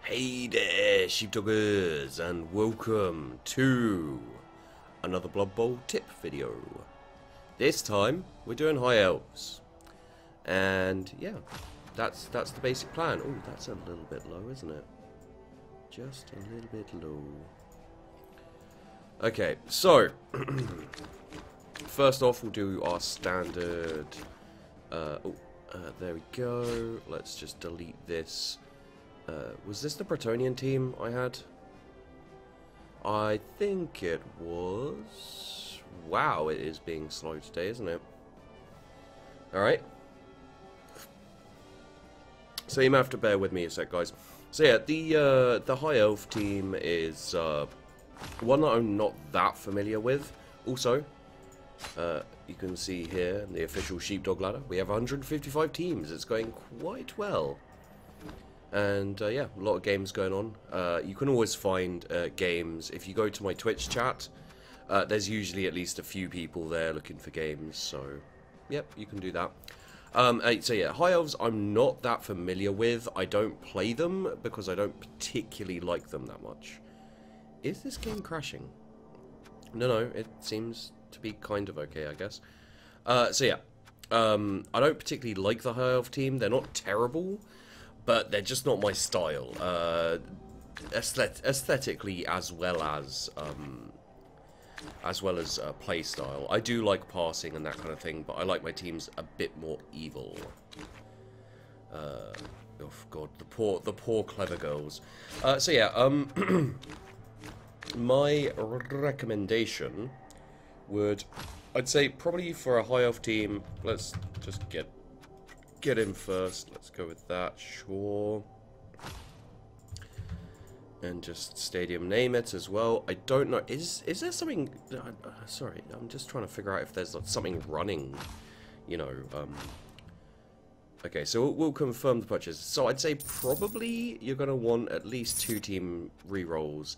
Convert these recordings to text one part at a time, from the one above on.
Hey there, sheepdoggers, and welcome to another Blood Bowl tip video. This time, we're doing High Elves. And yeah, that's the basic plan. Oh, that's a little bit low, isn't it? Just a little bit low. Okay, so first off, we'll do our standard. There we go. Let's just delete this. Was this the Bretonnian team I had? I think it was. Wow, it is being slow today, isn't it? Alright. So you might have to bear with me a sec, guys. So yeah, the High Elf team is one that I'm not that familiar with. Also, you can see here the official Sheepdog ladder. We have 155 teams. It's going quite well. And yeah, a lot of games going on. You can always find games. If you go to my Twitch chat, there's usually at least a few people there looking for games. So, yep, you can do that. So yeah, High Elves I'm not that familiar with. I don't play them because I don't particularly like them that much. Is this game crashing? No, it seems to be kind of okay, I guess. So yeah, I don't particularly like the High Elf team. They're not terrible, but they're just not my style, aesthetically as well as play style. I do like passing and that kind of thing, but I like my teams a bit more evil. Oh god, the poor clever girls. So yeah, my recommendation would, I'd say probably for a High Elf team, let's just get in first. Let's go with that, sure. And just stadium name it as well. I don't know. Is there something? Sorry, I'm just trying to figure out if there's like something running. You know. Okay, so we'll confirm the purchase. So I'd say probably you're gonna want at least 2 team rerolls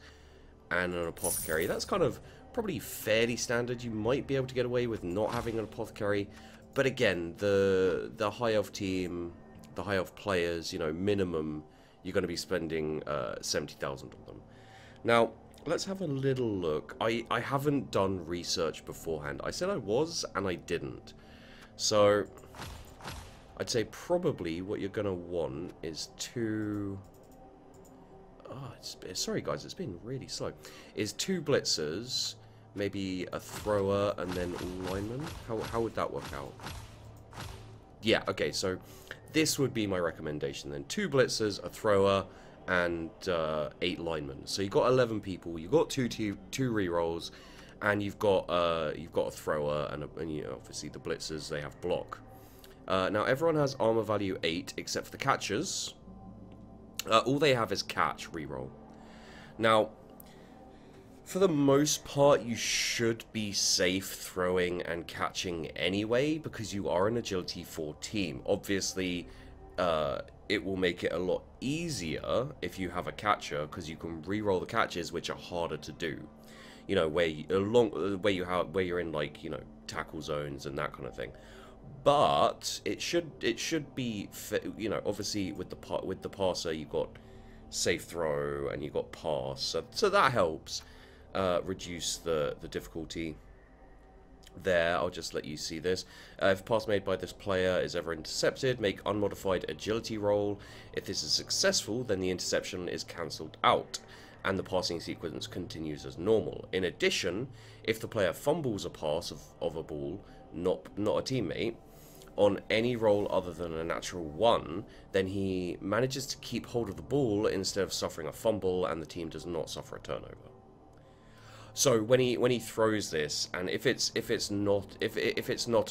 and an apothecary. That's kind of probably fairly standard. You might be able to get away with not having an apothecary. But again, the High Elf team, the High Elf players, you know, minimum, you're going to be spending 70,000 on them. Now, let's have a little look. I haven't done research beforehand. I said I was, and I didn't. So, I'd say probably what you're going to want is 2... Oh, sorry guys, it's been really slow. Is 2 blitzers, maybe a thrower, and then linemen? How would that work out? Yeah, okay, so this would be my recommendation then. 2 blitzers, a thrower, and 8 linemen. So you've got 11 people, you've got two rerolls, and you've got a thrower, and you know, obviously the blitzers, they have block. Now everyone has armor value 8, except for the catchers. All they have is catch reroll. Now, for the most part, you should be safe throwing and catching anyway, because you are an agility 4 team. Obviously, it will make it a lot easier if you have a catcher, because you can re-roll the catches, which are harder to do. You know, where you're in, like, you know, tackle zones and that kind of thing. But it should be, you know, obviously with the passer you've got safe throw and you've got pass, so that helps. Reduce the difficulty there. I'll just let you see this. If pass made by this player is ever intercepted, make unmodified agility roll. If this is successful, then the interception is cancelled out and the passing sequence continues as normal. In addition, if the player fumbles a pass of a ball, not a teammate, on any roll other than a natural 1, then he manages to keep hold of the ball instead of suffering a fumble, and the team does not suffer a turnover. So when he throws this, and if it's not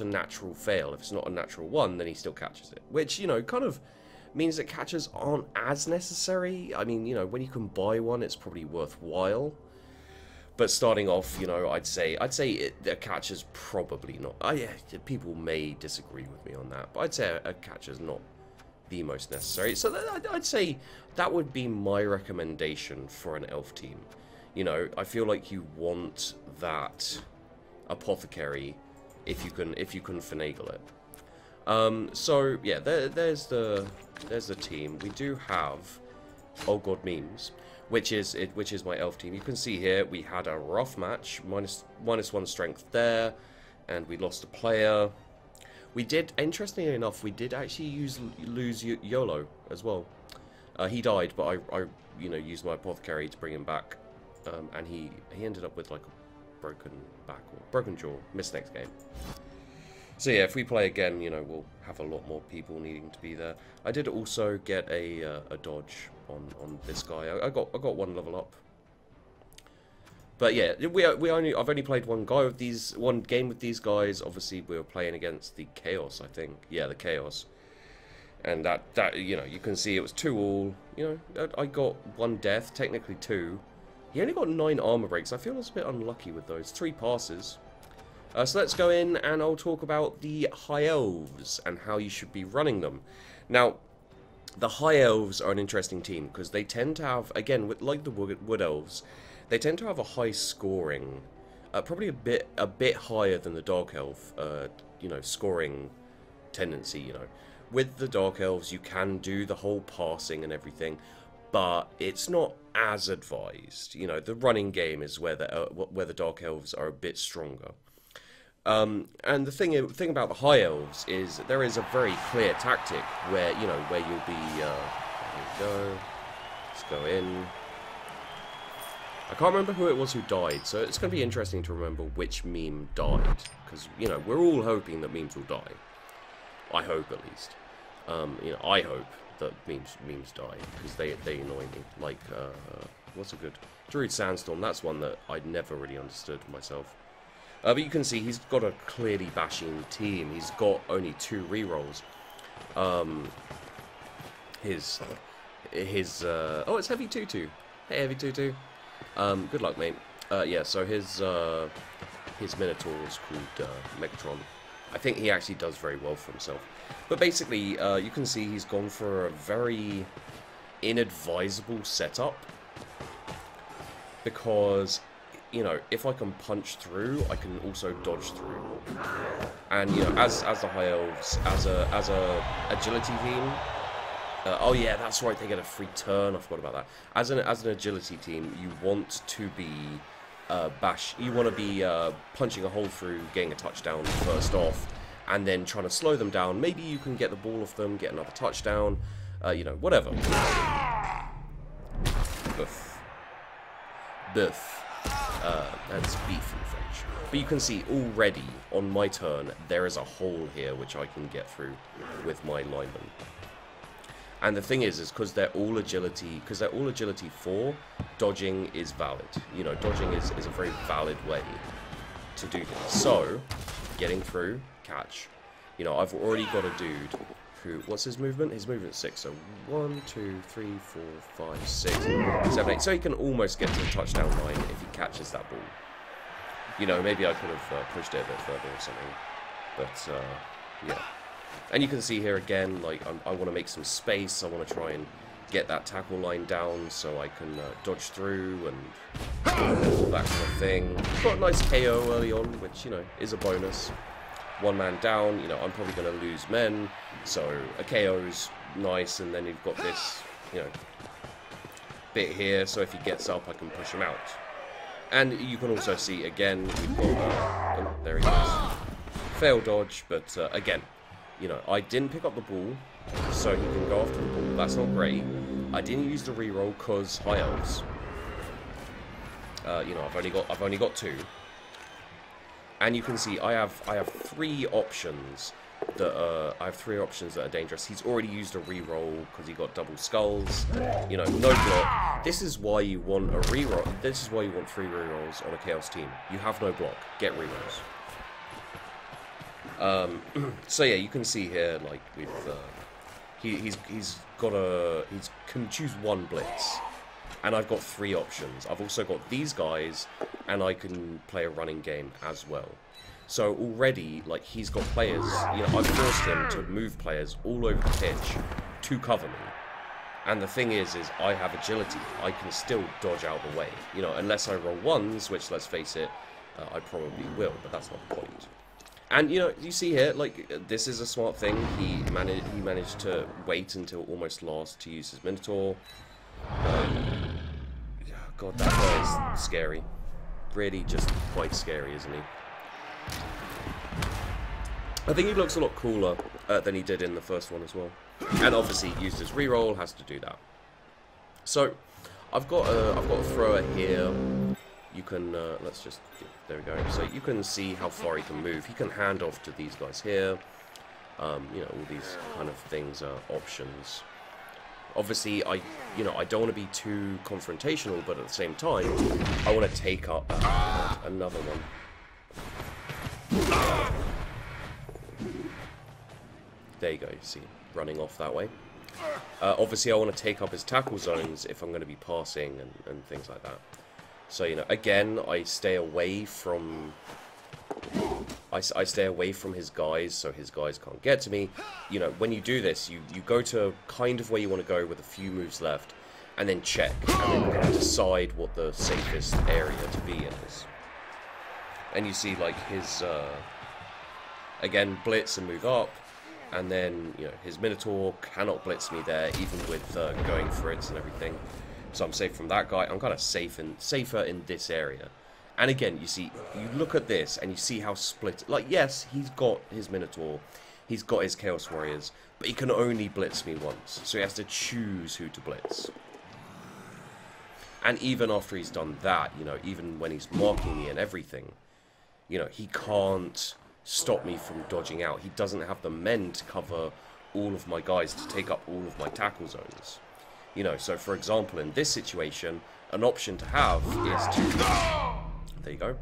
a natural fail, if it's not a natural 1, then he still catches it, which, you know, kind of means that catchers aren't as necessary. I mean, you know, when you can buy one, it's probably worthwhile. But starting off, you know, I'd say a catcher's probably not. Yeah, people may disagree with me on that, but I'd say a catcher's not the most necessary. So I'd say that would be my recommendation for an elf team. You know, I feel like you want that apothecary if you can finagle it. So yeah, there's the team. We do have Oh God Memes, which is my elf team. You can see here we had a rough match, minus 1 strength there, and we lost a player. We did, interestingly enough, we did actually lose YOLO as well. He died, but I used my apothecary to bring him back, and he ended up with like a broken back or broken jaw. Missed next game. So yeah, if we play again, we'll have a lot more people needing to be there. I did also get a dodge on this guy. I got 1 level up. But yeah, I've only played one game with these guys. Obviously, we were playing against the Chaos, I think. Yeah, the Chaos. And that you can see it was 2-all. I got 1 death, technically 2. He only got 9 armor breaks. I feel I was a bit unlucky with those. 3 passes. So let's go in and I'll talk about the High Elves and how you should be running them. Now, the High Elves are an interesting team because they tend to have, again, like the Wood Elves, they tend to have a high scoring, probably a bit higher than the Dark Elf, scoring tendency. With the Dark Elves, you can do the whole passing and everything, but it's not as advised. The running game is where the Dark Elves are a bit stronger. And the thing about the High Elves is there is a very clear tactic where you'll be. Here we go. Let's go in. I can't remember who it was who died, so it's going to be interesting to remember which meme died, because we're all hoping that memes will die. I hope at least. I hope that memes die because they annoy me. Like what's a good Druid Sandstorm? That's one that I'd never really understood myself. But you can see he's got a clearly bashing team. He's got only 2 rerolls. Oh, it's Heavy Tutu. Hey, Heavy Tutu. Good luck, mate. Yeah, so his Minotaur is called Megatron. I think he actually does very well for himself. But basically, you can see he's gone for a very inadvisable setup. Because if I can punch through, I can also dodge through. And as the High Elves, as a agility team. Oh yeah, that's right. They get a free turn. I forgot about that. As an agility team, you want to be You want to be punching a hole through, getting a touchdown first off, and then trying to slow them down. Maybe you can get the ball off them, get another touchdown. Whatever. Buff. Buff. That's beef in French. But you can see already on my turn there is a hole here which I can get through with my lineman. And the thing is because they're all agility 4, dodging is valid. Dodging is a very valid way to do things. So, getting through, catch. I've already got a dude who, what's his movement? His movement's 6. So 1, 2, 3, 4, 5, 6, 7, 8. So he can almost get to the touchdown line if he catches that ball. Maybe I could have pushed it a bit further or something. But, yeah. And you can see here again, like, I want to make some space. I want to try and get that tackle line down so I can dodge through and all that kind of thing. Got a nice KO early on, which, is a bonus. 1 man down, I'm probably going to lose men. So a KO's nice, and then you've got this, bit here. So if he gets up, I can push him out. And you can also see, again, we've got, oh, there he goes. Fail dodge, but again, I didn't pick up the ball, so he can go after the ball. That's not great. I didn't use the reroll because High Elves. I've only got 2. And you can see I have 3 options that are dangerous. He's already used a reroll because he got double skulls. No block. This is why you want a reroll. This is why you want 3 rerolls on a Chaos team. You have no block. Get rerolls. So yeah, you can see here, like with he can choose 1 blitz, and I've got 3 options. I've also got these guys, and I can play a running game as well. So already, like, he's got players. I've forced him to move players all over the pitch to cover me. And the thing is I have agility. I can still dodge out the way. Unless I roll 1s, which, let's face it, I probably will, but that's not the point. And, you see here, like, this is a smart thing. He managed to wait until almost last to use his Minotaur. God, that guy is scary. Really just quite scary, isn't he? I think he looks a lot cooler than he did in the first one as well. And obviously, he used his reroll, has to do that. So, I've got a thrower here. You can, let's just, there we go. So you can see how far he can move. He can hand off to these guys here. You know, all these kind of things are options. Obviously, I don't want to be too confrontational, but at the same time, I want to take up another one. There you go, you see, running off that way. Obviously, I want to take up his tackle zones if I'm going to be passing and things like that. So, you know, again, I stay away from... I stay away from his guys, so his guys can't get to me. You know, when you do this, you go to kind of where you want to go with a few moves left, and then check, and then kind of decide what the safest area to be in is. And you see, like, his, again, blitz and move up, and then, you know, his Minotaur cannot blitz me there, even with going for it and everything. So I'm safe from that guy. I'm kind of safer in this area. And again, you see, you look at this and you see how split... Like, yes, he's got his Minotaur, he's got his Chaos Warriors, but he can only blitz me once. So he has to choose who to blitz. And even after he's done that, you know, even when he's marking me and everything, you know, he can't stop me from dodging out. He doesn't have the men to cover all of my guys to take up all of my tackle zones. You know, so for example, in this situation, an option to have is to... There you go.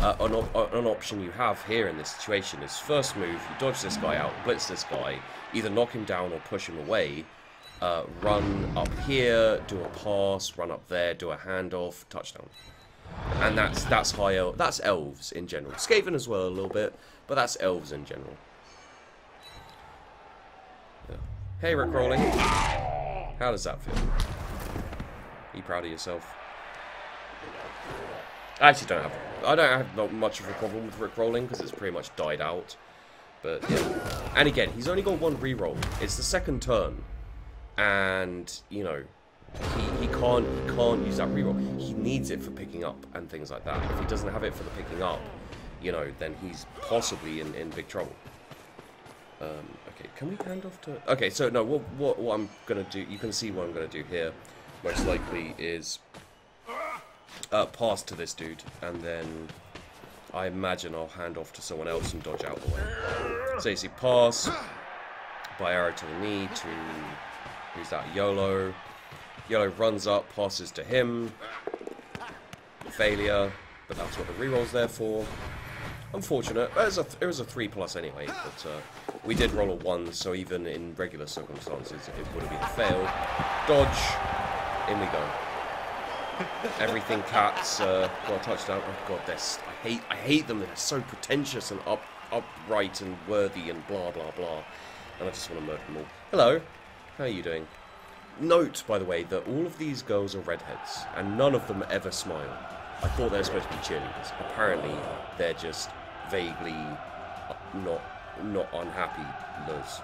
An option you have here in this situation is first move, you dodge this guy out, blitz this guy, either knock him down or push him away, run up here, do a pass, run up there, do a handoff, touchdown. And that's higher, that's elves in general. Skaven as well a little bit, but that's elves in general. Yeah. Hey Rickrolling. How does that feel? Are you proud of yourself? I actually don't have not much of a problem with Rickrolling because it's pretty much died out. But yeah. And again, he's only got one reroll. It's the second turn. And, you know, he can't use that reroll. He needs it for picking up and things like that. If he doesn't have it for the picking up, you know, then he's possibly in big trouble. Okay, can we hand off to... Okay, so no, what I'm going to do, you can see what I'm going to do here, most likely is pass to this dude, and then I imagine I'll hand off to someone else and dodge out the way. So you see pass, by arrow to the knee to... Who's that? YOLO. YOLO runs up, passes to him. Failure, but that's what the reroll's there for. Unfortunate. It was a 3+ anyway, but we did roll a 1, so even in regular circumstances, it would have been a fail. Dodge. In we go. Everything cats got a touchdown. Oh god, I hate them. They're so pretentious and upright and worthy and blah blah blah. And I just want to murder them all. Hello. How are you doing? Note, by the way, that all of these girls are redheads, and none of them ever smile. I thought they were supposed to be cheerleaders. Apparently, they're just vaguely not unhappy Liz.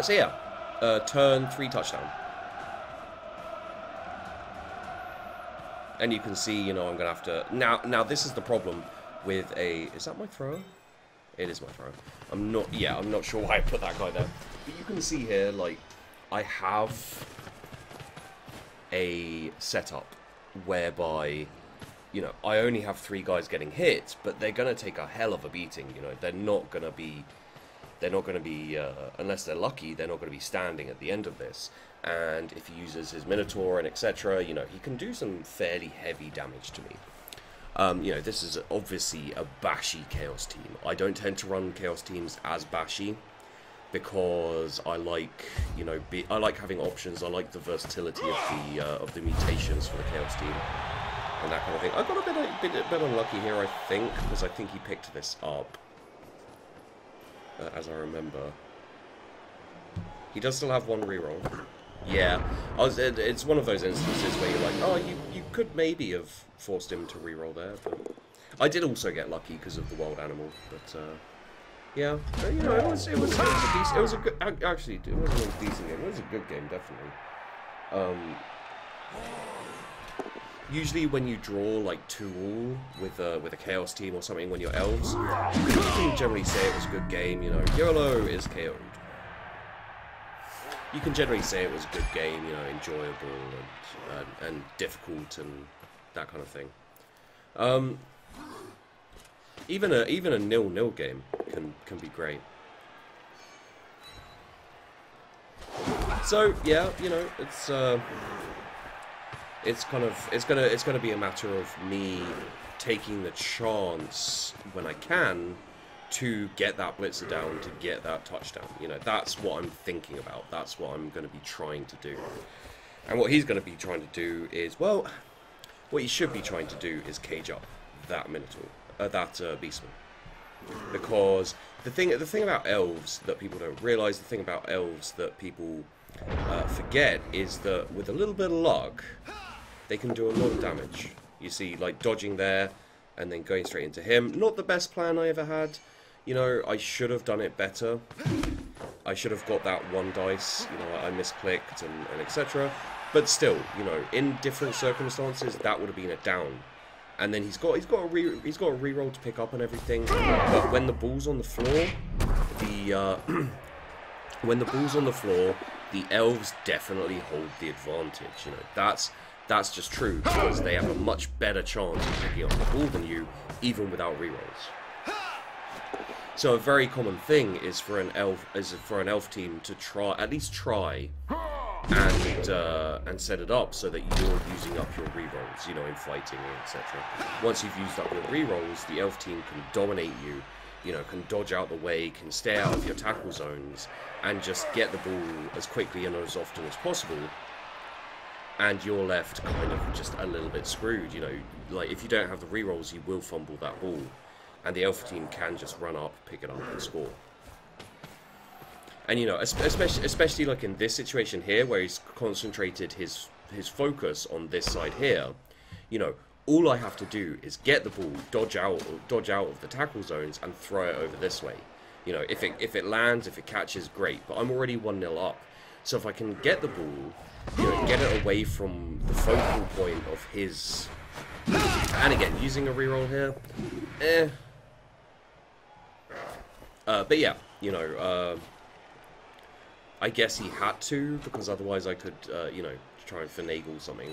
So yeah, turn 3 touchdown. And you can see, you know, I'm gonna have to now this is the problem with a... Is that my thrower? It is my thrower. I'm not sure why I put that guy there. But you can see here, like, I have a setup whereby, you know, I only have 3 guys getting hit, but they're gonna take a hell of a beating. You know, they're not gonna be unless they're lucky, they're not gonna be standing at the end of this. And if he uses his Minotaur and etc., you know, he can do some fairly heavy damage to me. You know, this is obviously a bashy Chaos team. I don't tend to run Chaos teams as bashy because I like, you know, I like having options. I like the versatility of the mutations for the Chaos team and that kind of thing. I got a bit unlucky here, I think, because I think he picked this up, as I remember. He does still have 1 reroll. Yeah, it's one of those instances where you're like, oh, you could maybe have forced him to reroll there, but I did also get lucky because of the wild animal. But yeah, you know, it was a decent. It was a good. Actually, it wasn't a decent game. It was a good game, definitely. Usually when you draw like 2-all with a Chaos team or something when you're elves, you can generally say it was a good game, you know, YOLO is KO'd. You can generally say it was a good game, you know, enjoyable and difficult and that kind of thing. Even a 0-0 game can be great. So yeah, you know, it's gonna be a matter of me taking the chance when I can to get that blitzer down, to get that touchdown. You know, that's what I'm thinking about. That's what I'm going to be trying to do. And what he's going to be trying to do is, well, what he should be trying to do is cage up that Minotaur, that Beastman. Because the thing about elves that people don't realise, the thing about elves that people forget, is that with a little bit of luck, they can do a lot of damage. You see, like dodging there and then going straight into him. Not the best plan I ever had. You know, I should have done it better. I should have got that one dice. You know, I misclicked and etc. But still, you know, in different circumstances, that would have been a down. And then he's got a reroll to pick up and everything. But when the ball's on the floor, the elves definitely hold the advantage. You know, that's just true because they have a much better chance of picking up the ball than you, even without rerolls. So a very common thing is for an elf team to at least try and set it up so that you're using up your rerolls, you know, in fighting, etc. Once you've used up your rerolls, the elf team can dominate you, you know, can dodge out the way, can stay out of your tackle zones, and just get the ball as quickly and as often as possible. And you're left kind of just a little bit screwed, you know. Like, if you don't have the rerolls, you will fumble that ball. And the elf team can just run up, pick it up, and score. And, you know, especially like in this situation here, where he's concentrated his focus on this side here, you know, all I have to do is get the ball, dodge out of the tackle zones, and throw it over this way. You know, if it lands, if it catches, great. But I'm already 1-0 up. So if I can get the ball, you know, get it away from the focal point of his... And again, using a reroll here, but yeah, you know, I guess he had to, because otherwise I could, you know, try and finagle something.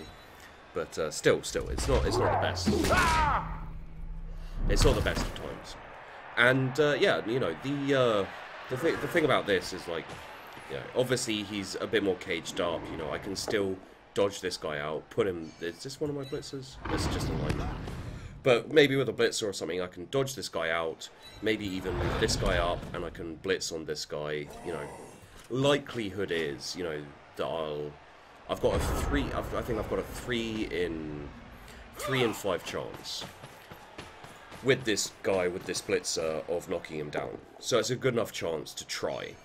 But still, it's not the best. It's not the best of times. And yeah, you know, the thing about this is, like, you know, obviously he's a bit more caged up. You know, I can still dodge this guy out, put him. Is this one of my blitzers? This is just a line. But maybe with a blitzer or something, I can dodge this guy out. Maybe even move this guy up, and I can blitz on this guy. You know, likelihood is, you know, that I've got a 3. I think I've got a 3 in 5 chance with this guy, with this blitzer, of knocking him down. So it's a good enough chance to try.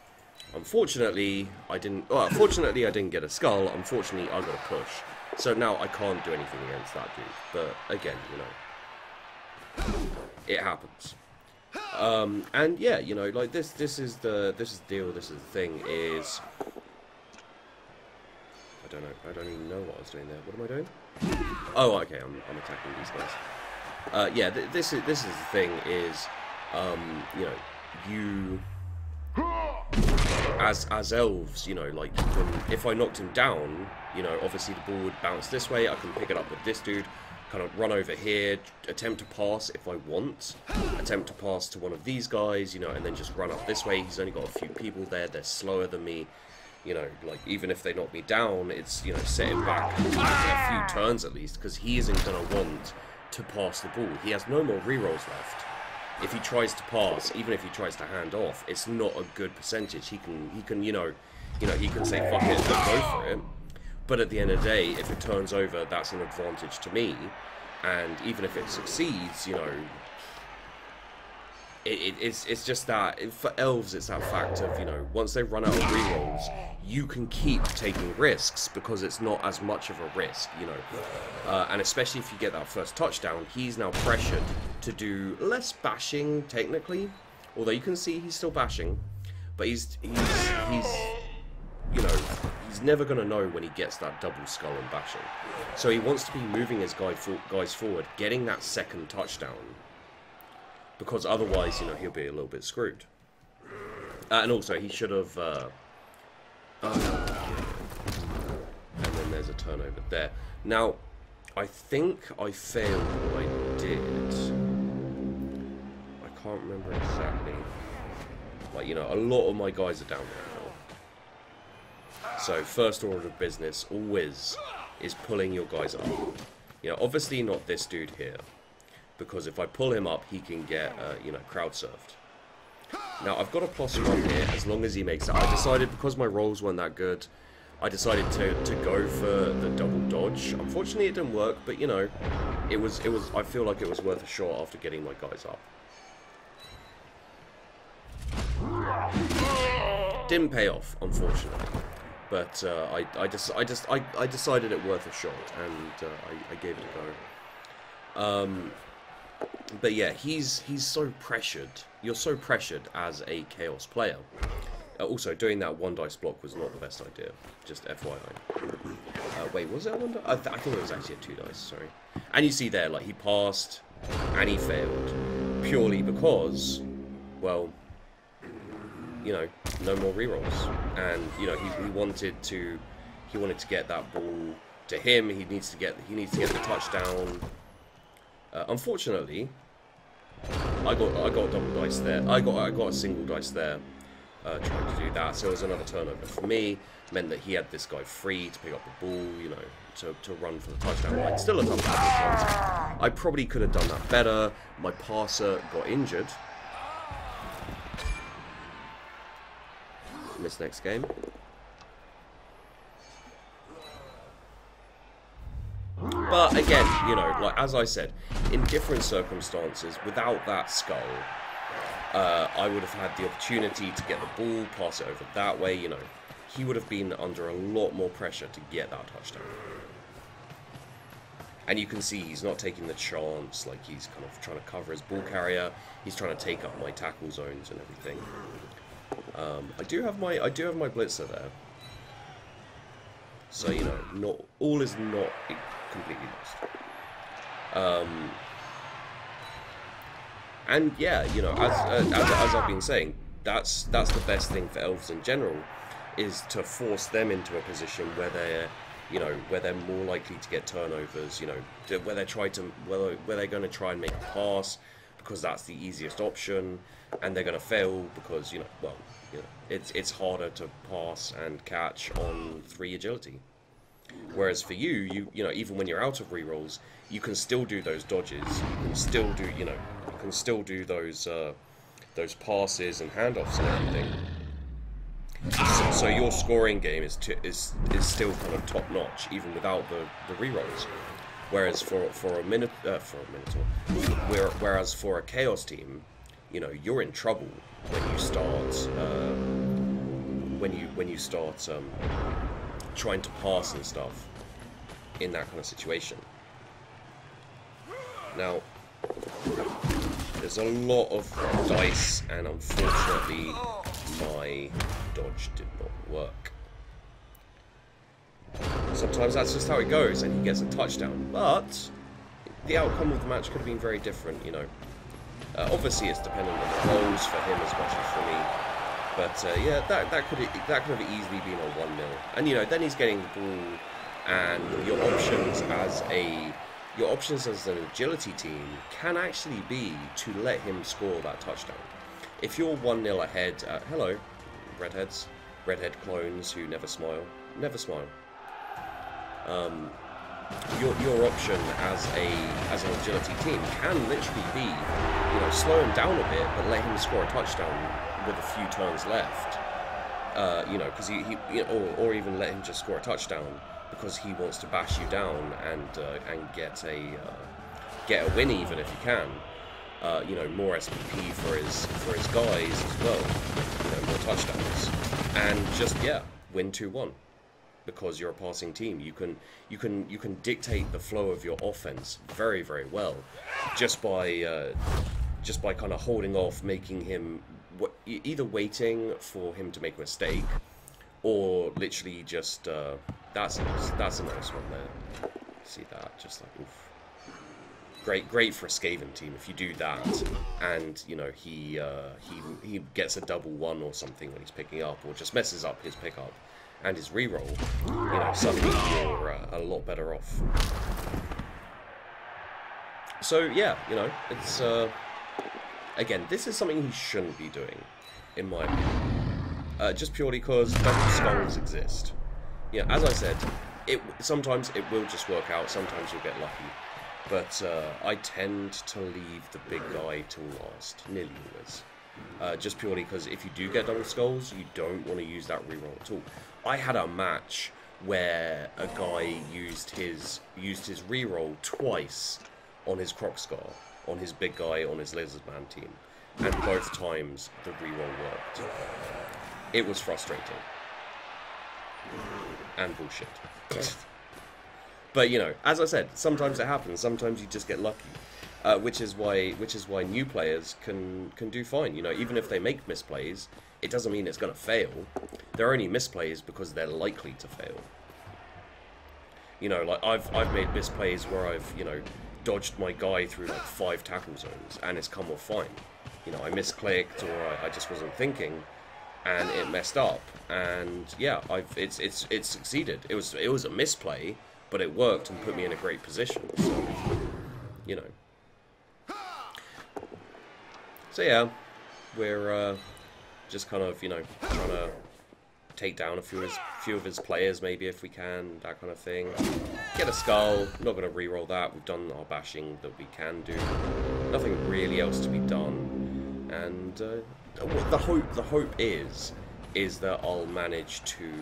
Unfortunately, I didn't. Well, fortunately, I didn't get a skull. Unfortunately, I got a push. So now I can't do anything against that dude. But again, you know, it happens. And yeah, you know, like this is the deal. This is the thing. Is I don't know. I don't even know what I was doing there. What am I doing? Oh, okay. I'm attacking these guys. Yeah. This is the thing. Is you know, you. As elves, you know, like, you can, if I knocked him down, you know, obviously the ball would bounce this way. I can pick it up with this dude, kind of run over here, attempt to pass if I want, attempt to pass to one of these guys, you know, and then just run up this way. He's only got a few people there. They're slower than me, you know, like, even if they knock me down, it's, you know, setting back a few turns at least, because he isn't going to want to pass the ball. He has no more rerolls left. If he tries to pass, even if he tries to hand off, it's not a good percentage. He can, you know, he can say fuck it and go for it. But at the end of the day, if it turns over, that's an advantage to me. And even if it succeeds, you know, it's just that, for elves, it's that fact of, you know, once they run out of rerolls, you can keep taking risks because it's not as much of a risk, you know. And especially if you get that first touchdown, he's now pressured to do less bashing, technically. Although you can see he's still bashing, but he's you know, he's never going to know when he gets that double skull and bashing. So he wants to be moving his guys forward, getting that second touchdown, because otherwise, you know, he'll be a little bit screwed. And also, he should have... and then there's a turnover there. Now, I think I failed what I did. I can't remember exactly. Like, you know, a lot of my guys are down there now. So, first order of business always is pulling your guys up. You know, obviously not this dude here. Because if I pull him up, he can get, you know, crowd surfed. Now, I've got a +1 here, as long as he makes it. I decided, because my rolls weren't that good, I decided to go for the double dodge. Unfortunately, it didn't work, but, you know, I feel like it was worth a shot after getting my guys up. Didn't pay off, unfortunately. But I decided it worth a shot, and I gave it a go. But yeah, he's so pressured. You're so pressured as a Chaos player. Also, doing that 1 dice block was not the best idea. Just FYI. Wait, was it a 1 dice? I think it was actually a 2 dice, sorry. And you see there, like, he passed and he failed. Purely because, well, you know, no more rerolls. And, you know, he wanted to get that ball to him. He needs to get the touchdown. Unfortunately, I got double dice there. I got a single dice there, trying to do that. So it was another turnover for me. Meant that he had this guy free to pick up the ball, you know, to run for the touchdown line. Still a double chance. I probably could have done that better. My passer got injured. Missed next game. But again, you know, like as I said, in different circumstances, without that skull, I would have had the opportunity to get the ball, pass it over that way, you know. He would have been under a lot more pressure to get that touchdown. And you can see he's not taking the chance, like he's kind of trying to cover his ball carrier. He's trying to take up my tackle zones and everything. I do have my blitzer there. So, you know, not all is not completely lost. And yeah, you know, as I've been saying, that's the best thing for elves in general, is to force them into a position where they're, you know, where they're more likely to get turnovers. You know, where they're going to try and make a pass because that's the easiest option, and they're going to fail because, you know, well, you know, it's harder to pass and catch on 3 agility. Whereas for you know, even when you're out of rerolls, you can still do those dodges. You can still do, you know, those passes and handoffs and everything. So your scoring game is still kind of top notch, even without the rerolls. Whereas for a Chaos team, you know, you're in trouble when you start trying to pass and stuff in that kind of situation. Now, there's a lot of dice, and unfortunately, my dodge did not work. Sometimes that's just how it goes, and he gets a touchdown. But the outcome of the match could have been very different, you know. Obviously, it's dependent on the rolls for him as much as for me. But yeah, that could have easily been a 1-0. And you know, then he's getting the ball, and your options as an agility team can actually be to let him score that touchdown. If you're 1-0 ahead, hello, redhead clones who never smile. Your option as an agility team can literally be, you know, slow him down a bit, but let him score a touchdown with a few turns left. You know, because he or even let him just score a touchdown because he wants to bash you down and get a win even if he can. You know, more SPP for his guys as well. You know, more touchdowns, and just win 2-1. Because you're a passing team, you can dictate the flow of your offense very, very well, just by kind of holding off, making him either waiting for him to make a mistake, Or literally just, that's a nice one there. See that, just like, oof. Great for a Skaven team if you do that, and you know he gets a double one or something when he's picking up, or just messes up his pickup and his reroll. You know, suddenly you're a lot better off. So yeah, you know, it's again, this is something he shouldn't be doing, in my opinion, just purely because double skulls exist. Yeah, as I said, sometimes it will just work out. Sometimes you'll get lucky. But I tend to leave the big guy till last, nearly always. Just purely because if you do get double skulls, you don't want to use that reroll at all. I had a match where a guy used his reroll twice on his Kroxgar, on his big guy, on his Lizardman team, and both times the reroll worked. It was frustrating and bullshit. But you know, as I said, sometimes it happens. Sometimes you just get lucky, which is why new players can do fine. You know, even if they make misplays, it doesn't mean it's going to fail. They're only misplays because they're likely to fail. You know, like I've made misplays where I've, you know, dodged my guy through like 5 tackle zones and it's come off fine. You know, I misclicked or I just wasn't thinking, and it messed up. And yeah, it's succeeded. It was a misplay, but it worked and put me in a great position. So, you know. So yeah, we're just kind of, you know, trying to take down a few of his players, maybe, if we can, that kind of thing. Get a skull. Not going to reroll that. We've done our bashing that we can do. Nothing really else to be done. And the hope is that I'll manage to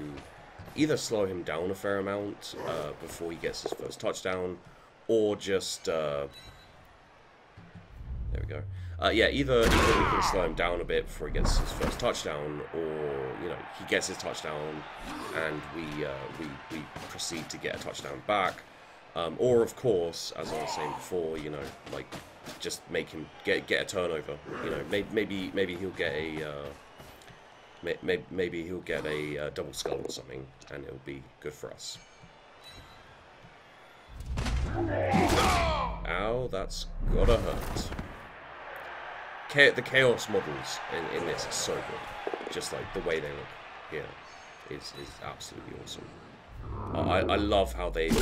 either slow him down a fair amount before he gets his first touchdown, or just there we go. Yeah, either we can slow him down a bit before he gets his first touchdown, or you know, he gets his touchdown and we proceed to get a touchdown back, or of course, as I was saying before, you know, like just make him get a turnover. You know, maybe he'll get a maybe he'll get a double skull or something, and it'll be good for us. Ow, that's gotta hurt. The chaos models in this are so good. Just like the way they look here is absolutely awesome. I love how they've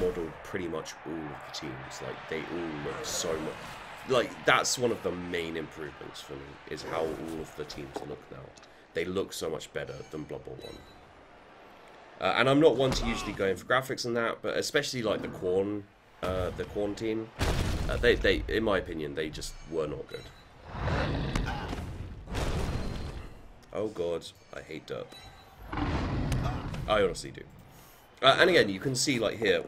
modeled pretty much all of the teams. Like they all look so much. Like, that's one of the main improvements for me, is how all of the teams look now. They look so much better than Blood Bowl 1. And I'm not one to usually go in for graphics and that, but especially like the Khorne team, they, in my opinion, they just were not good. Oh god, I hate derp. I honestly do. And again, you can see like here,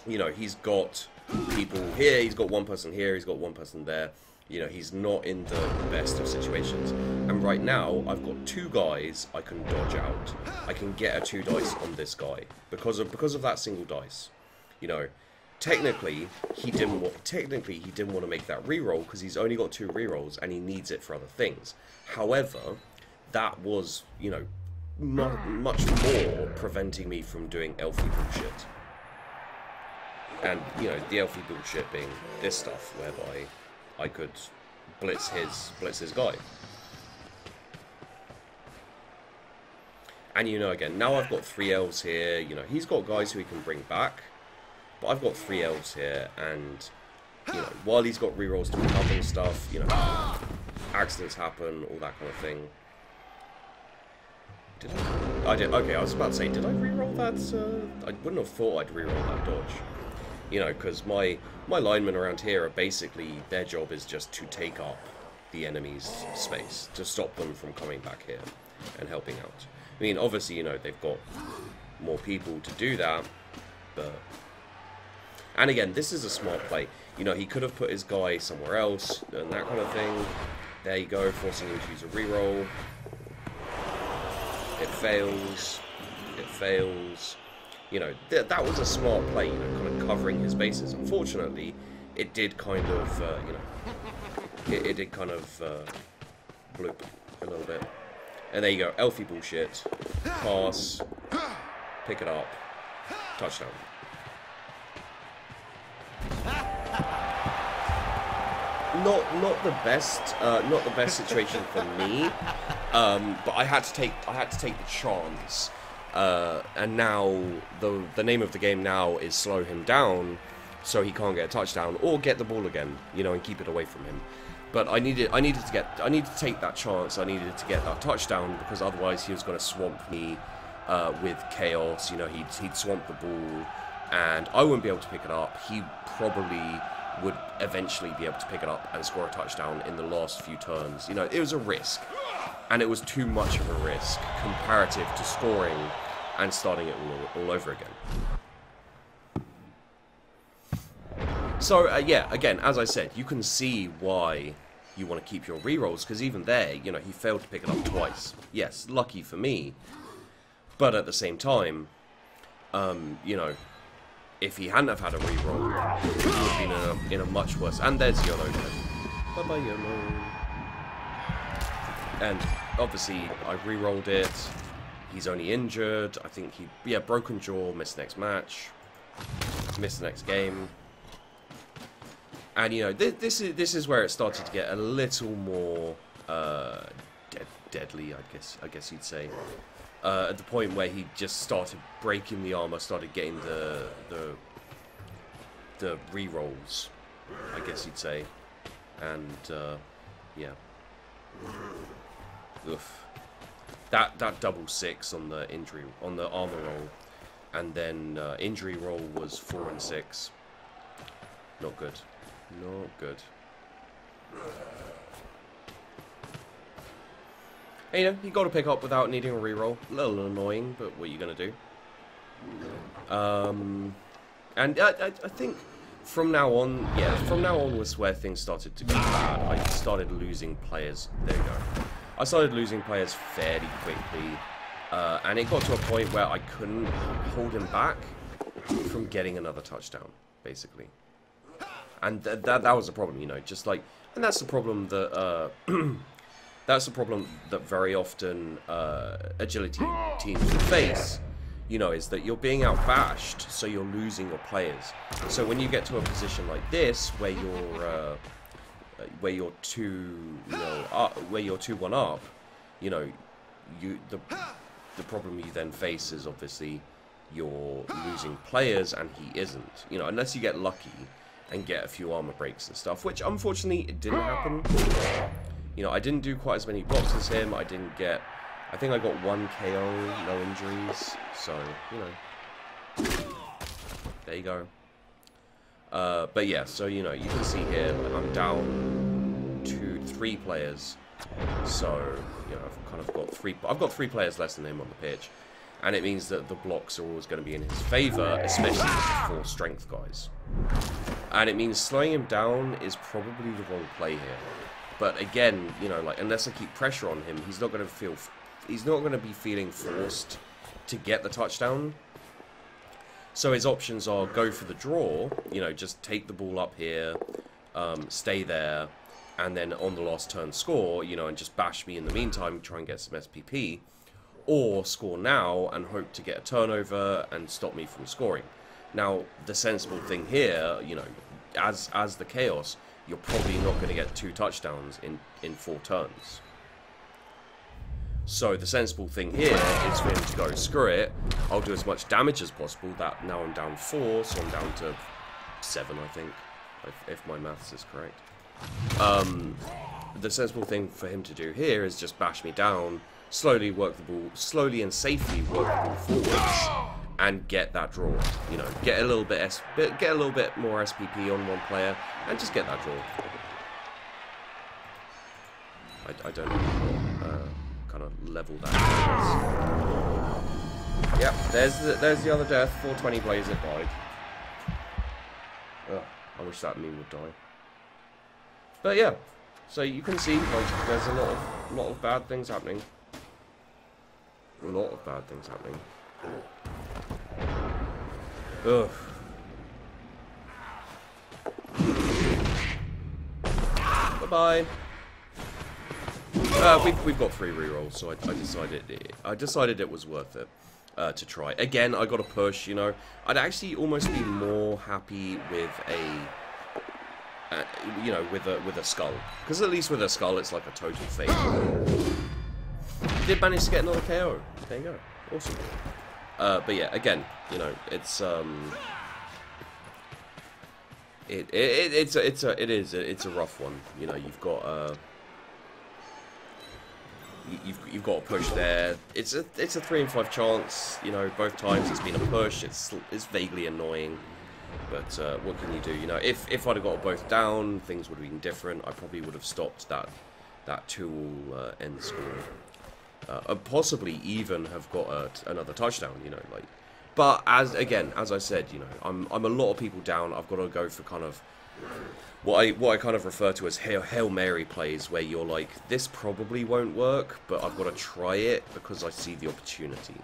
you know, he's got people here, he's got one person here, he's got one person there. You know, he's not in the best of situations. And right now, I've got 2 guys I can dodge out. I can get a 2 dice on this guy because of that single dice. You know, technically he didn't want to make that reroll because he's only got 2 rerolls and he needs it for other things. However, that was, you know, much more preventing me from doing elfy bullshit. And, you know, the elfy bullshit being this stuff, whereby I could blitz his guy. And, you know, again, now I've got 3 elves here. You know, he's got guys who he can bring back. But I've got 3 elves here, and, you know, while he's got rerolls to pick up and stuff, you know, accidents happen, all that kind of thing. I did. Okay, I was about to say, did I reroll that? I wouldn't have thought I'd reroll that dodge. You know, because my linemen around here are basically, their job is just to take up the enemy's space, to stop them from coming back here and helping out. I mean, obviously, you know, they've got more people to do that, but... And again, this is a smart play. You know, he could have put his guy somewhere else and that kind of thing. There you go, forcing him to use a reroll. It fails. It fails. You know, that was a smart play, you know, kind of covering his bases. Unfortunately, it did kind of, you know, it did kind of bloop a little bit. And there you go. Elfie bullshit. Pass. Pick it up. Touchdown. Not the best situation for me. But I had to take the chance. And now the name of the game now is slow him down so he can't get a touchdown or get the ball again, you know, and keep it away from him. But I needed to take that chance. I needed to get that touchdown because otherwise he was going to swamp me with chaos. You know, he'd swamp the ball and I wouldn't be able to pick it up. He probably would eventually be able to pick it up and score a touchdown in the last few turns. You know, it was a risk, and it was too much of a risk comparative to scoring and starting it all over again. So, yeah, again, as I said, you can see why you want to keep your rerolls, because even there, you know, he failed to pick it up twice. Yes, lucky for me, but at the same time, you know, if he hadn't have had a reroll, he would have been in a much worse... And there's YOLO then. Bye-bye, YOLO. And obviously, I re-rolled it. He's only injured. I think he... Yeah, broken jaw, missed next match. Missed the next game. And, you know, this is where it started to get a little more deadly, I guess you'd say. At the point where he just started breaking the armor, started getting the re-rolls, I guess you'd say. And, yeah. Oof. That double 6 on the on the armor roll, and then injury roll was 4 and 6. Not good. Not good. And, you know, you got to pick up without needing a reroll. A little annoying, but what are you gonna do? And I think from now on, yeah, from now on was where things started to go bad. I started losing players. There you go. I started losing players fairly quickly, and it got to a point where I couldn't hold him back from getting another touchdown, basically. And that was the problem, you know, just like, and that's the problem that that's the problem that very often agility teams face, you know, is that you're being outbashed, so you're losing your players. So when you get to a position like this, where you're 2-1 up, you know, the problem you then face is obviously you're losing players and he isn't, you know, unless you get lucky and get a few armor breaks and stuff, which unfortunately it didn't happen. You know, I didn't do quite as many blocks as him. I think I got 1 KO, no injuries, so, you know, there you go. But yeah, so, you know, you can see here, I'm down to 3 players, so, you know, I've got 3 players less than him on the pitch, and it means that the blocks are always going to be in his favor, especially for strength guys. And it means slowing him down is probably the wrong play here. But again, you know, like, unless I keep pressure on him, he's not going to be feeling forced to get the touchdown. So his options are go for the draw, you know, just take the ball up here, stay there, and then on the last turn score, you know, and just bash me in the meantime, try and get some SPP, or score now and hope to get a turnover and stop me from scoring. Now, the sensible thing here, you know, as the Chaos, you're probably not going to get 2 touchdowns in 4 turns. So the sensible thing here is for him to go, screw it, I'll do as much damage as possible. That now I'm down 4, so I'm down to 7, I think, if my maths is correct. The sensible thing for him to do here is just bash me down, slowly and safely work the ball forwards, and get that draw. You know, get a little bit more SPP on one player, and just get that draw. I don't know what kind of level that is. Yep, there's the other death. 420 Blazer died. Ugh, I wish that meme would die. But yeah, so you can see like there's a lot of bad things happening. A lot of bad things happening. Ugh. Bye-bye. We've got 3 rerolls, so I decided it was worth it to try. Again, I got a push. You know, I'd actually almost be more happy with a, you know, with a skull, because at least with a skull, it's like a total fake. Did manage to get another KO. There you go. Awesome. But yeah, again, you know, it's it's a rough one. You know, you've got you've got a push there. It's a 3 in 5 chance. You know, both times it's been a push. It's vaguely annoying, but what can you do? You know, if I'd have got both down, things would have been different. I probably would have stopped that 2-all end score. Possibly even have got another touchdown. You know, like. But as I said, you know, I'm a lot of people down. I've got to go for kind of what I kind of refer to as Hail Mary plays, where you're like, this probably won't work, but I've got to try it because I see the opportunity.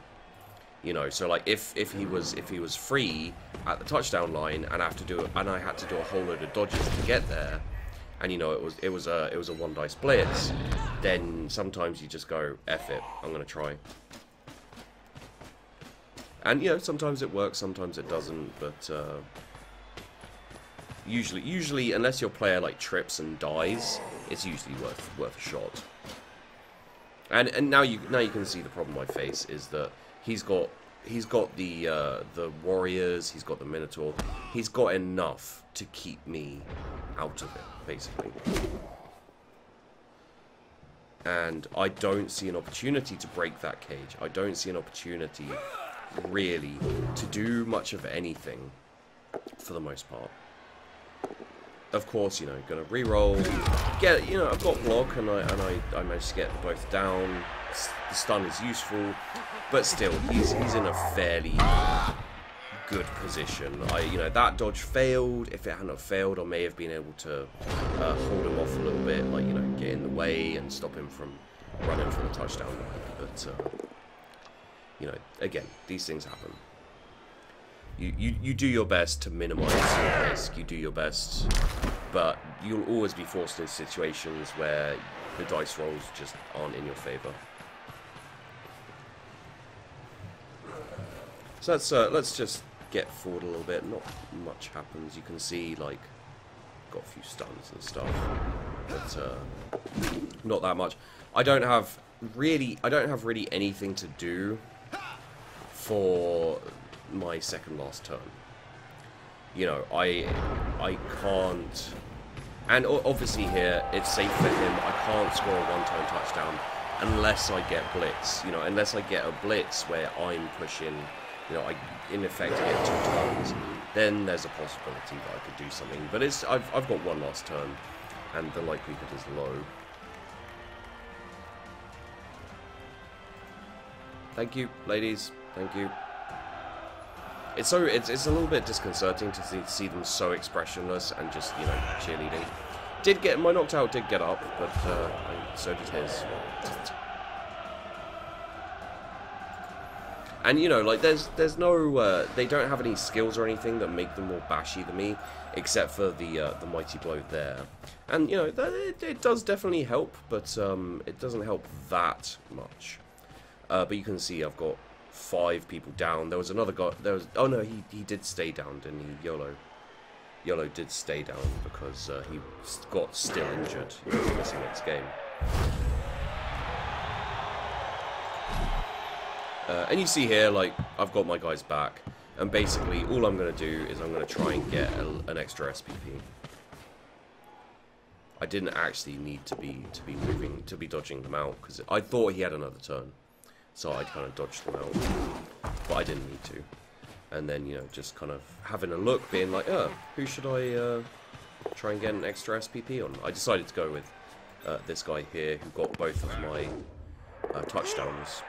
You know, so like if he was free at the touchdown line and I had to do a whole load of dodges to get there, and you know it was a 1 dice blitz, then sometimes you just go, F it, I'm gonna try. And, you know, sometimes it works, sometimes it doesn't, but usually, unless your player, like, trips and dies, it's usually worth a shot. And now you can see the problem I face is that he's got the warriors, he's got the Minotaur, he's got enough to keep me out of it, basically. And I don't see an opportunity to break that cage. I don't see an opportunity really to do much of anything for the most part. Of course, you know, gonna re-roll, get, you know, I've got block and I managed to get both down. The stun is useful, but still he's in a fairly good position. You know, that dodge failed. If it hadn't have failed, I may have been able to hold him off a little bit, like, you know, get in the way and stop him from running for the touchdown. But you know, again, these things happen. You do your best to minimize your risk. You do your best, but you'll always be forced into situations where the dice rolls just aren't in your favor. So let's just get forward a little bit. Not much happens. You can see, like, got a few stuns and stuff, but not that much. I don't have really anything to do for my second last turn. You know, I can't, and obviously here it's safe for him. I can't score a 1-turn touchdown unless I get blitz. You know, unless I get a blitz where I'm pushing. You know, I in effect get 2 turns. Then there's a possibility that I could do something. But I've got 1 last turn, and the likelihood is low. Thank you, ladies. Thank you. It's a little bit disconcerting to see them so expressionless and just, you know, cheerleading. My knocked out did get up, but so did his. And, you know, like, there's no they don't have any skills or anything that make them more bashy than me, except for the mighty blow there. And, you know, it does definitely help, but it doesn't help that much. But you can see I've got 5 people down. There was another guy. Oh no, he did stay down, didn't he? YOLO did stay down because he got still injured. He was missing next game. And you see here, like, I've got my guys back, and basically all I'm going to do is I'm going to try and get an extra SPP. I didn't actually need to be dodging them out because I thought he had another turn. So I kind of dodged them out, but I didn't need to. And then, you know, just kind of having a look, being like, oh, who should I try and get an extra SPP on? I decided to go with this guy here, who got both of my touchdowns.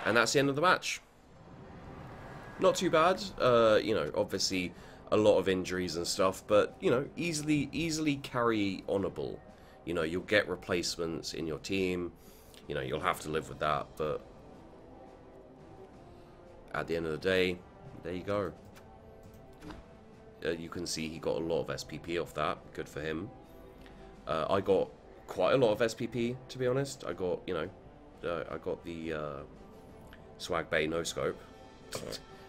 And that's the end of the match. Not too bad. You know, obviously a lot of injuries and stuff, but, you know, easily carry-onable. You know, you'll get replacements in your team. You know, you'll have to live with that, but at the end of the day, there you go. You can see he got a lot of SPP off that. Good for him. I got quite a lot of SPP, to be honest. I got, you know, I got the Swag Bay no scope,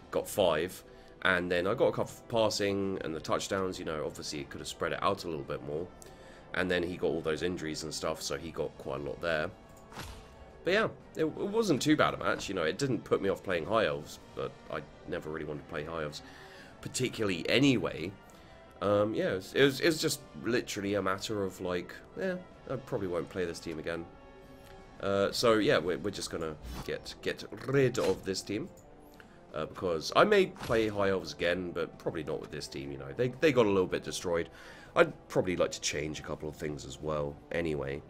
got 5, and then I got a couple of passing and the touchdowns. You know, obviously it could have spread it out a little bit more, and then he got all those injuries and stuff, so he got quite a lot there. But yeah, it wasn't too bad a match. You know, it didn't put me off playing High Elves, but I never really wanted to play High Elves, particularly anyway. Yeah, it was just literally a matter of like, yeah, I probably won't play this team again. So yeah, we're just gonna get rid of this team, because I may play High Elves again, but probably not with this team. You know, they got a little bit destroyed. I'd probably like to change a couple of things as well. Anyway,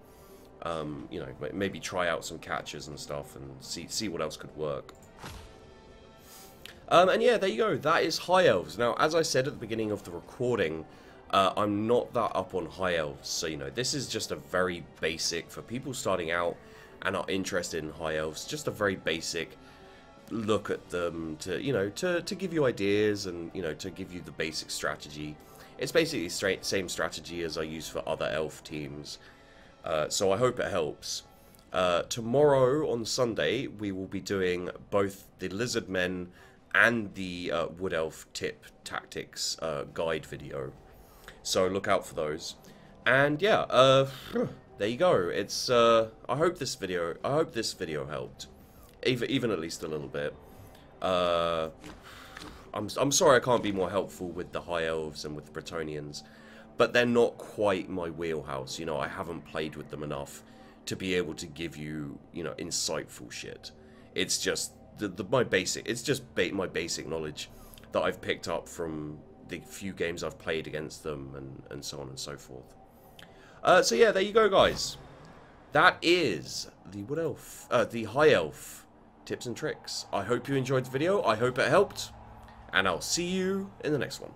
you know, maybe try out some catches and stuff and see what else could work. And yeah, there you go. That is High Elves. Now, as I said at the beginning of the recording, I'm not that up on High Elves, so you know, this is just a very basic, for people starting out and are interested in High Elves, just a very basic look at them to, you know, to give you ideas and, you know, to give you the basic strategy. It's basically the same strategy as I use for other elf teams, so I hope it helps. Tomorrow on Sunday, we will be doing both the Lizard Men and the Wood Elf tip tactics guide video, so look out for those. And yeah, there you go. It's I hope this video helped, even at least a little bit. I'm sorry I can't be more helpful with the High Elves and with the Bretonnians, but they're not quite my wheelhouse. You know, I haven't played with them enough to be able to give you, you know, insightful shit. It's just my basic knowledge that I've picked up from the few games I've played against them, and so on and so forth. So yeah, there you go, guys. That is the Wood Elf, the High Elf tips and tricks. I hope you enjoyed the video. I hope it helped, and I'll see you in the next one.